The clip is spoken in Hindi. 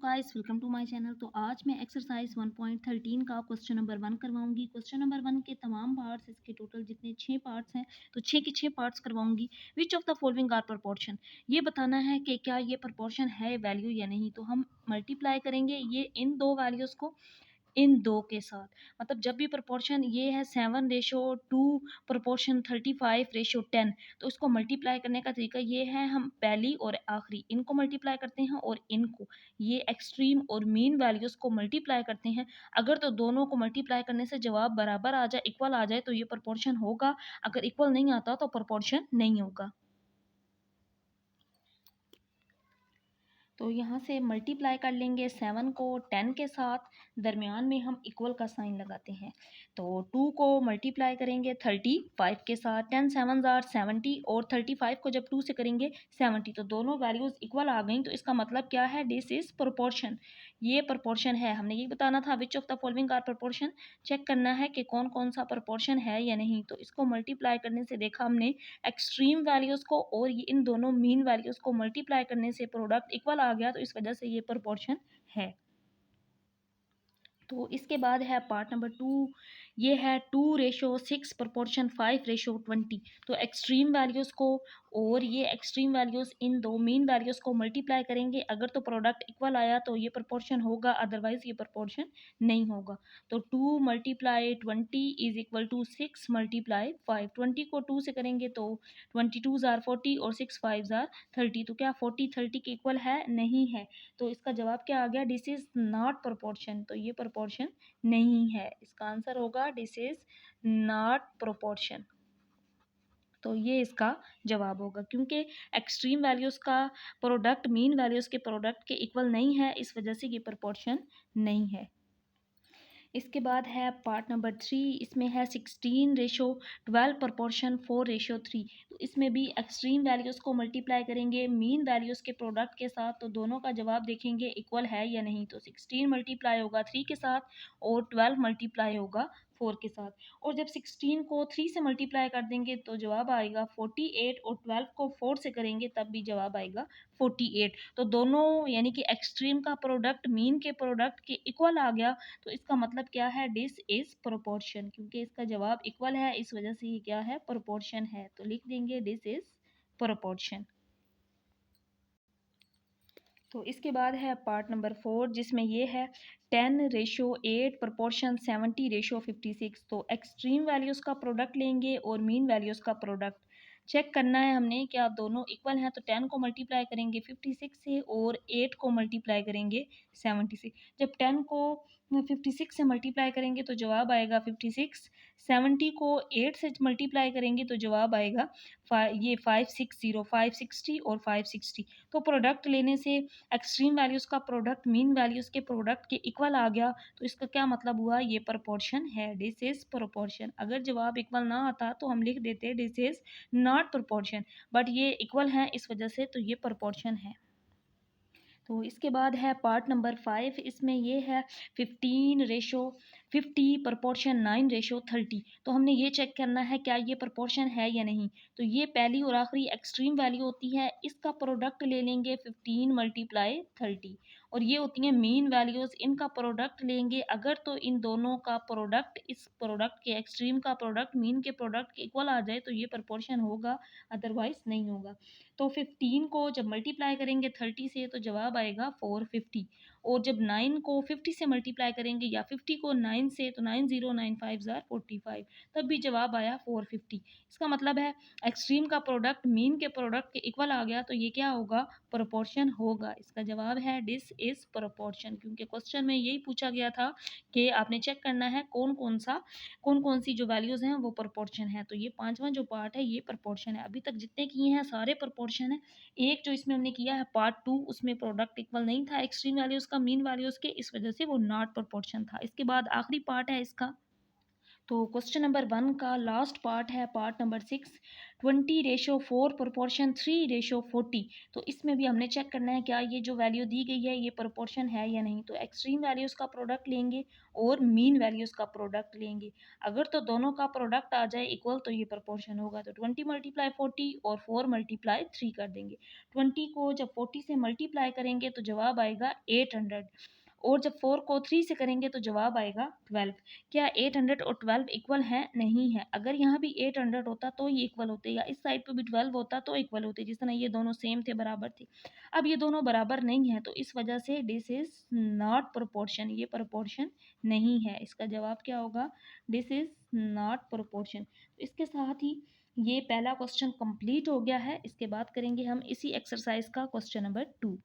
Guys, welcome to my channel. तो आज मैं एक्सरसाइज 1.13 का क्वेश्चन नंबर 1 करवाऊंगी। क्वेश्चन नंबर 1 के तमाम पार्ट्स, इसके टोटल जितने 6 पार्ट्स हैं तो 6 के 6 पार्ट्स करवाऊंगी। Which of the following are proportion, ये बताना है कि क्या ये प्रोपोर्शन है वैल्यू या नहीं। तो हम मल्टीप्लाई करेंगे ये इन दो वैल्यूज़ को इन दो के साथ। मतलब जब भी प्रोपोर्शन ये है 7:2 प्रोपोर्शन 35:10, तो इसको मल्टीप्लाई करने का तरीका ये है, हम पहली और आखिरी इनको मल्टीप्लाई करते हैं और इनको, ये एक्सट्रीम और मीन वैल्यूज़ को मल्टीप्लाई करते हैं। अगर तो दोनों को मल्टीप्लाई करने से जवाब बराबर आ जाए, इक्वल आ जाए, तो ये प्रोपोर्शन होगा। अगर इक्वल नहीं आता तो प्रोपोर्शन नहीं होगा। तो यहाँ से मल्टीप्लाई कर लेंगे 7 को 10 के साथ, दरमियान में हम इक्वल का साइन लगाते हैं। तो 2 को मल्टीप्लाई करेंगे 35 के साथ, 10 7 ज़ार 70 और 35 को जब 2 से करेंगे 70, तो दोनों वैल्यूज़ इक्वल आ गई। तो इसका मतलब क्या है, दिस इज़ प्रोपोर्शन, ये प्रोपोर्शन है। हमने ये बताना था which of the following are proportion, check करना है कि कौन कौन सा प्रोपोर्शन है या नहीं। तो इसको मल्टीप्लाई करने से देखा हमने एक्सट्रीम वैल्यूज़ को और ये इन दोनों मीन वैल्यूज़ को मल्टीप्लाई करने से प्रोडक्ट इक्वल आ गया, तो इस वजह से ये प्रोपोर्शन है। तो इसके बाद है पार्ट नंबर 2, ये है 2:6 प्रोपोर्शन 5:20। तो एक्सट्रीम वैल्यूज़ को और ये एक्सट्रीम वैल्यूज़ इन दो मीन वैल्यूज़ को मल्टीप्लाई करेंगे। अगर तो प्रोडक्ट इक्वल आया तो ये प्रोपोर्शन होगा, अदरवाइज ये प्रोपोर्शन नहीं होगा। तो 2 × 20 इज इक्वल टू 6 × 5। 20 को 2 से करेंगे तो 22 ज़ार 40 और 6 5 ज़ार 30। तो क्या 40 30 के इक्वल है? नहीं है। तो इसका जवाब क्या आ गया, दिस इज़ नॉट प्रोपोर्शन। तो ये प्रोपोर्शन नहीं है। इसका आंसर होगा दिस इज़ नॉट प्रोपोर्शन। तो ये इसका जवाब होगा, क्योंकि एक्सट्रीम वैल्यूज़ का प्रोडक्ट मीन वैल्यूज़ के प्रोडक्ट के इक्वल नहीं है, इस वजह से ये प्रोपोर्शन नहीं है। इसके बाद है पार्ट नंबर 3, इसमें है 16:12 प्रोपोर्शन 4:3। तो इसमें भी एक्सट्रीम वैल्यूज़ को मल्टीप्लाई करेंगे मीन वैल्यूज़ के प्रोडक्ट के साथ, तो दोनों का जवाब देखेंगे इक्वल है या नहीं। तो 16 मल्टीप्लाई होगा 3 के साथ और 12 मल्टीप्लाई होगा 4 के साथ। और जब 16 को 3 से मल्टीप्लाई कर देंगे तो जवाब आएगा 48, और 12 को 4 से करेंगे तब भी जवाब आएगा 48। तो दोनों यानी कि एक्सट्रीम का प्रोडक्ट मीन के प्रोडक्ट के इक्वल आ गया। तो इसका मतलब क्या है, दिस इज प्रोपोर्शन, क्योंकि इसका जवाब इक्वल है, इस वजह से ये क्या है, प्रोपोर्शन है। तो लिख देंगे दिस इज प्रोपोर्शन। तो इसके बाद है पार्ट नंबर 4, जिसमें ये है 10:8 प्रोपोर्शन 70:56। तो एक्सट्रीम वैल्यूज़ का प्रोडक्ट लेंगे और मीन वैल्यूज़ का प्रोडक्ट चेक करना है हमने कि आप दोनों इक्वल हैं। तो 10 को मल्टीप्लाई करेंगे 56 से और 8 को मल्टीप्लाई करेंगे 70 से। जब 10 को 56 से मल्टीप्लाई करेंगे तो जवाब आएगा 56। 70 को 8 से मल्टीप्लाई करेंगे तो जवाब आएगा 560, 560 और 560। तो प्रोडक्ट लेने से एक्सट्रीम वैल्यूज़ का प्रोडक्ट मीन वैल्यूज़ के प्रोडक्ट के इक्वल आ गया। तो इसका क्या मतलब हुआ, ये प्रोपोर्शन है, दिस इज प्रोपोर्शन। अगर जवाब इक्वल ना आता तो हम लिख देते this is not proportion, but ये इक्वल है, इस वजह से तो ये प्रोपोर्शन है। तो इसके बाद है पार्ट नंबर 5, इसमें ये है 15:50 प्रोपोर्शन 9:30। तो हमने ये चेक करना है क्या ये प्रोपोर्शन है या नहीं। तो ये पहली और आखिरी एक्सट्रीम वैल्यू होती है, इसका प्रोडक्ट ले लेंगे 15 × 30, और ये होती हैं मीन वैल्यूज़, इनका प्रोडक्ट लेंगे। अगर तो इन दोनों का प्रोडक्ट इस प्रोडक्ट के एक्सट्रीम का प्रोडक्ट मीन के प्रोडक्ट के इक्वल आ जाए तो ये प्रोपोर्शन होगा, अदरवाइज नहीं होगा। तो 15 को जब मल्टीप्लाई करेंगे 30 से तो जवाब आएगा 450, और जब 9 को 50 से मल्टीप्लाई करेंगे या 50 को 9 से तो 90 9 5 ज़ार 45, तब भी जवाब आया 450। इसका मतलब है एक्सट्रीम का प्रोडक्ट मीन के प्रोडक्ट के इक्वल आ गया, तो ये क्या होगा, प्रोपोर्शन होगा। इसका जवाब है दिस इज प्रोपोर्शन, क्योंकि क्वेश्चन में यही पूछा गया था कि आपने चेक करना है कौन कौन सी जो वैल्यूज़ हैं वो प्रोपोर्शन है। तो ये 5वां जो पार्ट है ये प्रोपोर्शन है। अभी तक जितने किए हैं सारे प्रोपोर्शन है। एक जो इसमें हमने किया है पार्ट 2, उसमें प्रोडक्ट इक्वल नहीं था एक्सट्रीम वैल्यूज़ का मीन वैल्यूज़ के, इस वजह से वो नॉट प्रोपोर्शन था। इसके बाद आखिरी पार्ट है इसका, तो क्वेश्चन नंबर 1 का लास्ट पार्ट है पार्ट नंबर 6, 20:4 प्रोपोर्शन 3:40। तो इसमें भी हमने चेक करना है क्या ये जो वैल्यू दी गई है ये प्रोपोर्शन है या नहीं। तो एक्सट्रीम वैल्यूज़ का प्रोडक्ट लेंगे और मीन वैल्यूज़ का प्रोडक्ट लेंगे। अगर तो दोनों का प्रोडक्ट आ जाए इक्वल तो ये प्रोपोर्शन होगा। तो 20 × 40 और 4 × 3 कर देंगे। 20 को जब 40 से मल्टीप्लाई करेंगे तो जवाब आएगा 800, और जब 4 को 3 से करेंगे तो जवाब आएगा 12। क्या 800 और 12 इक्वल है? नहीं है। अगर यहाँ भी 800 होता तो ये इक्वल होते, या इस साइड पे भी 12 होता तो इक्वल होते, जिस तरह ये दोनों सेम थे, बराबर थे। अब ये दोनों बराबर नहीं है तो इस वजह से दिस इज नॉट प्रोपोर्शन, ये प्रोपोर्शन नहीं है। इसका जवाब क्या होगा? This is not proportion. तो इसके साथ ही ये पहला क्वेश्चन कंप्लीट हो गया है। इसके बाद करेंगे हम इसी एक्सरसाइज का क्वेश्चन नंबर 2।